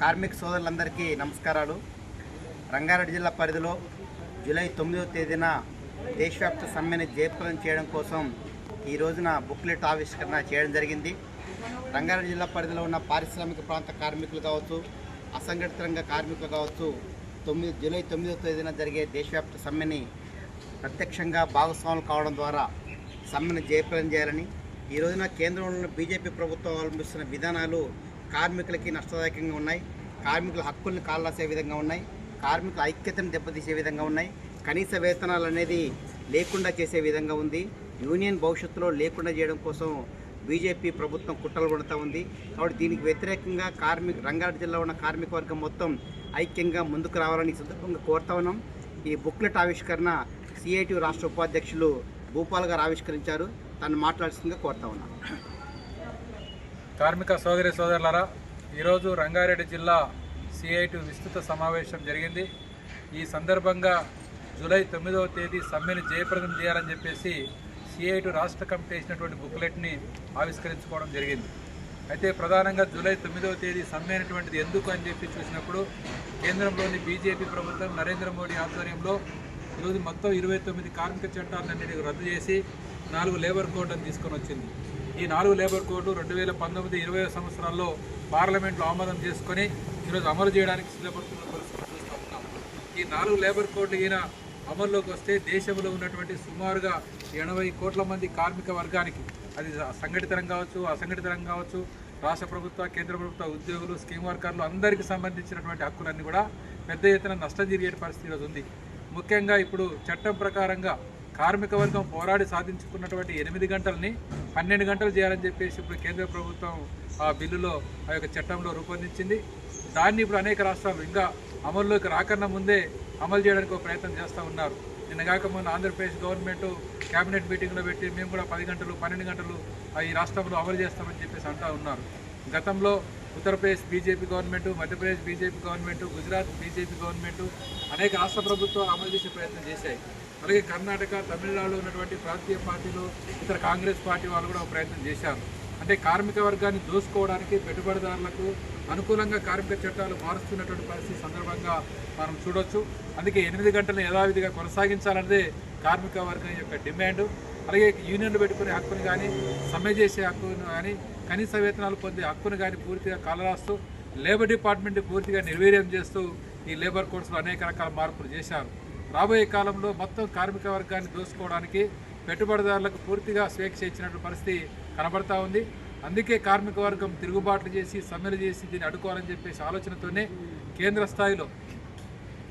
కార్మిక సోదరులందరికీ నమస్కారాలు. రంగారెడ్డి జిల్లా పరిధిలో జూలై 9వ తేదీన దేశవ్యాప్త సమ్మెను జయప్రదం చేయడం కోసం ఈ రోజున బుక్లెట్ ఆవిష్కరణ చేయడం జరిగింది. రంగారెడ్డి జిల్లా పరిధిలో ఉన్న పారిశ్రామిక ప్రాంత కార్మికులు కావచ్చు, అసంఘటిత రంగ కార్మికులు కావచ్చు, జూలై 9వ తేదీన జరిగే దేశవ్యాప్త సమ్మెని ప్రత్యక్షంగా భాగస్వాములు కావడం ద్వారా సమ్మెను జయప్రదం చేయాలని, ఈ రోజున కేంద్రంలో బీజేపీ ప్రభుత్వం అవలంబిస్తున్న విధానాలు కార్మికులకి నష్టదాయకంగా ఉన్నాయి, కార్మికుల హక్కుల్ని కాలరాసే విధంగా ఉన్నాయి, కార్మికుల ఐక్యతను దెబ్బతీసే విధంగా ఉన్నాయి, కనీస వేతనాలు అనేది లేకుండా చేసే విధంగా ఉంది. యూనియన్ భవిష్యత్తులో లేకుండా చేయడం కోసం బీజేపీ ప్రభుత్వం కుట్రలు పడుతూ ఉంది. కాబట్టి దీనికి వ్యతిరేకంగా రంగారెడ్డి జిల్లా ఉన్న కార్మిక వర్గం మొత్తం ఐక్యంగా ముందుకు రావాలని సందర్భంగా కోరుతా ఉన్నాం. ఈ బుక్లెట్ ఆవిష్కరణ సిఐటి రాష్ట్ర ఉపాధ్యక్షులు భూపాల్ గారు ఆవిష్కరించారు. తను మాట్లాడాల్సిందిగా కోరుతా ఉన్నాను. కార్మిక సోదరులారా, ఈరోజు రంగారెడ్డి జిల్లా సిఐటి విస్తృత సమావేశం జరిగింది. ఈ సందర్భంగా జూలై 9వ తేదీ సమ్మెను జయప్రదం చేయాలని చెప్పేసి సిఐటి రాష్ట్ర కమిటీ ఇచ్చినటువంటి బుక్లెట్ని ఆవిష్కరించుకోవడం జరిగింది. అయితే ప్రధానంగా జూలై 9వ తేదీ సమ్మె అనేటువంటిది ఎందుకు అని చెప్పి చూసినప్పుడు కేంద్రంలోని బీజేపీ ప్రభుత్వం నరేంద్ర మోడీ ఆధ్వర్యంలో ఈరోజు మొత్తం 29 కార్మిక చట్టాలన్నింటినీ రద్దు చేసి 4 లేబర్ కోడ్లను తీసుకొని వచ్చింది. ఈ 4 లేబర్ కోడ్లు 2019-20 సంవత్సరాల్లో పార్లమెంట్లో ఆమోదం చేసుకొని ఈరోజు అమలు చేయడానికి సిద్ధపడుతున్న పరిస్థితులు చూస్తూ ఉన్నాం. ఈ 4 లేబర్ కోడ్లు ఈయన అమల్లోకి వస్తే దేశంలో ఉన్నటువంటి సుమారుగా 80 కోట్ల మంది కార్మిక వర్గానికి, అది సంఘటిత రంగం కావచ్చు, అసంఘటిత రంగం కావచ్చు, రాష్ట్ర ప్రభుత్వ కేంద్ర ప్రభుత్వ ఉద్యోగులు, స్కీమ్ వర్కర్లు అందరికీ సంబంధించినటువంటి హక్కులన్నీ కూడా పెద్ద ఎత్తున నష్టం జరిగే పరిస్థితి ఈరోజు ఉంది. ముఖ్యంగా ఇప్పుడు చట్టం ప్రకారంగా కార్మిక వర్గం పోరాడి సాధించుకున్నటువంటి 8 గంటలని 12 గంటలు చేయాలని చెప్పేసి ఇప్పుడు కేంద్ర ప్రభుత్వం ఆ బిల్లులో ఆ యొక్క చట్టంలో రూపొందించింది. దాన్ని ఇప్పుడు అనేక రాష్ట్రాలు ఇంకా అమల్లోకి రాకన్నా ముందే అమలు చేయడానికి ఒక ప్రయత్నం చేస్తూ ఉన్నారు. నిన్నగాక మొన్న ఆంధ్రప్రదేశ్ గవర్నమెంట్ క్యాబినెట్ మీటింగ్లో పెట్టి మేము కూడా 10 గంటలు 12 గంటలు ఈ రాష్ట్రంలో అమలు చేస్తామని చెప్పేసి అంటూ ఉన్నారు. గతంలో Uttar Pradesh BJP government, Madhya Pradesh BJP government, Gujarat BJP government అనేక రాష్ట్ర ప్రభుత్వాలు అమలు చేసే ప్రయత్నం చేశాయి. అలాగే కర్ణాటక, తమిళనాడులో ఉన్నటువంటి ప్రాంతీయ పార్టీలు, ఇతర కాంగ్రెస్ పార్టీ వాళ్ళు కూడా ఒక ప్రయత్నం చేశారు. అంటే కార్మిక వర్గాన్ని దోసుకోవడానికి, పెట్టుబడిదారులకు అనుకూలంగా కార్మిక చట్టాలు మారుస్తున్నటువంటి పరిస్థితి సందర్భంగా మనం చూడొచ్చు. అందుకే 8 గంటలను యథావిధిగా కొనసాగించాలన్నదే కార్మిక వర్గం యొక్క డిమాండ్. అలాగే యూనియన్లు పెట్టుకునే హక్కును కానీ, సమ్మె చేసే హక్కును కానీ, కనీస వేతనాలు పొందే హక్కును కానీ పూర్తిగా కాలరాస్తూ లేబర్ డిపార్ట్మెంట్ పూర్తిగా నిర్వీర్యం చేస్తూ ఈ లేబర్ కోడ్స్లో అనేక రకాల మార్పులు చేశారు. రాబోయే కాలంలో మొత్తం కార్మిక వర్గాన్ని దోసుకోవడానికి, పెట్టుబడిదారులకు పూర్తిగా స్వేచ్ఛ ఇచ్చినటువంటి పరిస్థితి కనబడతా ఉంది. అందుకే కార్మిక వర్గం తిరుగుబాట్లు చేసి, సమ్మెలు చేసి దీన్ని అడ్డుకోవాలని చెప్పేసి ఆలోచనతోనే కేంద్ర స్థాయిలో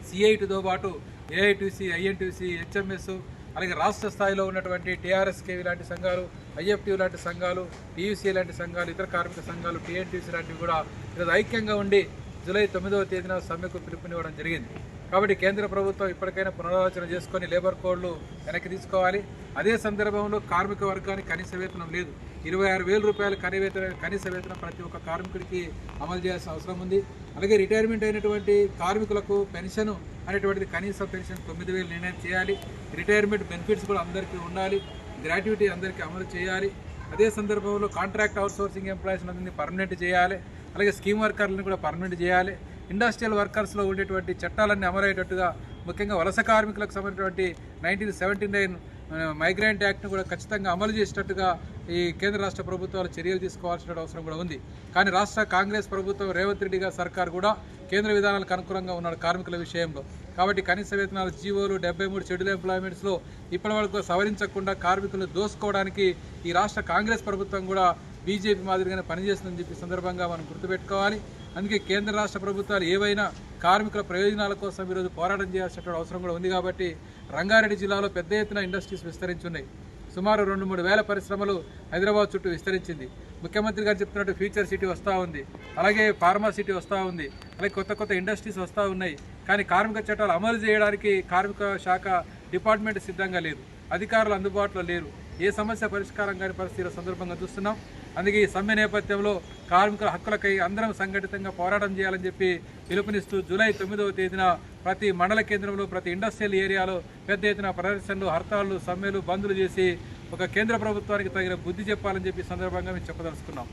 సిఐటితో పాటు ఏఐటీసీ, ఐఎన్టీసీ, హెచ్ఎంఎస్, అలాగే రాష్ట్ర స్థాయిలో ఉన్నటువంటి టీఆర్ఎస్కేవి లాంటి సంఘాలు, ఐఎఫ్టీ లాంటి సంఘాలు, టీయూసీ లాంటి సంఘాలు, ఇతర కార్మిక సంఘాలు, టీఎన్టీసీ లాంటివి కూడా ఈరోజు ఐక్యంగా ఉండి జూలై 9వ తేదీన సమ్మెకు పిలుపునివ్వడం జరిగింది. కాబట్టి కేంద్ర ప్రభుత్వం ఇప్పటికైనా పునరాలోచన చేసుకొని లేబర్ కోడ్లు వెనక్కి తీసుకోవాలి. అదే సందర్భంలో కార్మిక వర్గానికి కనీస వేతనం లేదు. 26,000 రూపాయల కనీస వేతనం ప్రతి ఒక్క కార్మికుడికి అమలు చేయాల్సిన అవసరం ఉంది. అలాగే రిటైర్మెంట్ అయినటువంటి కార్మికులకు పెన్షన్ అనేటువంటిది కనీస పెన్షన్ 9,000 నిర్ణయం చేయాలి. రిటైర్మెంట్ బెనిఫిట్స్ కూడా అందరికీ ఉండాలి. గ్రాట్యుటీ అందరికీ అమలు చేయాలి. అదే సందర్భంలో కాంట్రాక్ట్ అవుట్సోర్సింగ్ ఎంప్లాయీస్ అందరినీ పర్మనెంట్ చేయాలి. అలాగే స్కీమ్ వర్కర్లను కూడా పర్మనెంట్ చేయాలి. ఇండస్ట్రియల్ వర్కర్స్లో ఉండేటువంటి చట్టాలన్నీ అమలయ్యేటట్టుగా, ముఖ్యంగా వలస కార్మికులకు సంబంధించినటువంటి 1979 మైగ్రెంట్ యాక్ట్ను కూడా ఖచ్చితంగా అమలు చేసేటట్టుగా ఈ కేంద్ర రాష్ట్ర ప్రభుత్వాలు చర్యలు తీసుకోవాల్సిన అవసరం కూడా ఉంది. కానీ రాష్ట్ర కాంగ్రెస్ ప్రభుత్వం, రేవంత్ రెడ్డి గారి సర్కార్ కూడా కేంద్ర విధానాలకు అనుకూలంగా ఉన్నాడు కార్మికుల విషయంలో. కాబట్టి కనీస వేతనాలు జీవోలు 73 షెడ్యూల్ ఎంప్లాయ్మెంట్స్లో ఇప్పటివరకు సవరించకుండా కార్మికులను దోసుకోవడానికి ఈ రాష్ట్ర కాంగ్రెస్ ప్రభుత్వం కూడా బీజేపీ మాదిరిగానే పనిచేస్తుందని చెప్పి సందర్భంగా మనం గుర్తుపెట్టుకోవాలి. అందుకే కేంద్ర రాష్ట్ర ప్రభుత్వాలు ఏవైనా కార్మికుల ప్రయోజనాల కోసం ఈరోజు పోరాటం చేయాల్సిన అవసరం కూడా ఉంది. కాబట్టి రంగారెడ్డి జిల్లాలో పెద్ద ఎత్తున ఇండస్ట్రీస్ విస్తరించున్నాయి. సుమారు 2-3 వేల పరిశ్రమలు హైదరాబాద్ చుట్టూ విస్తరించింది. ముఖ్యమంత్రి గారు చెప్తున్నట్టు ఫ్యూచర్ సిటీ వస్తూ ఉంది, అలాగే ఫార్మా సిటీ వస్తూ ఉంది, అలాగే కొత్త కొత్త ఇండస్ట్రీస్ వస్తూ ఉన్నాయి. కానీ కార్మిక చట్టాలు అమలు చేయడానికి కార్మిక శాఖ డిపార్ట్మెంట్ సిద్ధంగా లేదు, అధికారులు అందుబాటులో లేరు. ఏ సమస్య పరిష్కారం కాని పరిస్థితుల సందర్భంగా చూస్తున్నాం. అందుకే ఈ సమ్మె నేపథ్యంలో కార్మికుల హక్కులకై అందరం సంఘటితంగా పోరాటం చేయాలని చెప్పి పిలుపునిస్తూ జూలై 9వ తేదీన ప్రతి మండల కేంద్రంలో, ప్రతి ఇండస్ట్రియల్ ఏరియాలో పెద్ద ఎత్తున ప్రదర్శనలు, హర్తాళ్లు, సమ్మెలు, బంద్లు చేసి ఒక కేంద్ర ప్రభుత్వానికి తగిన బుద్ధి చెప్పాలని చెప్పి సందర్భంగా మేము చెప్పదలుచుకున్నాం.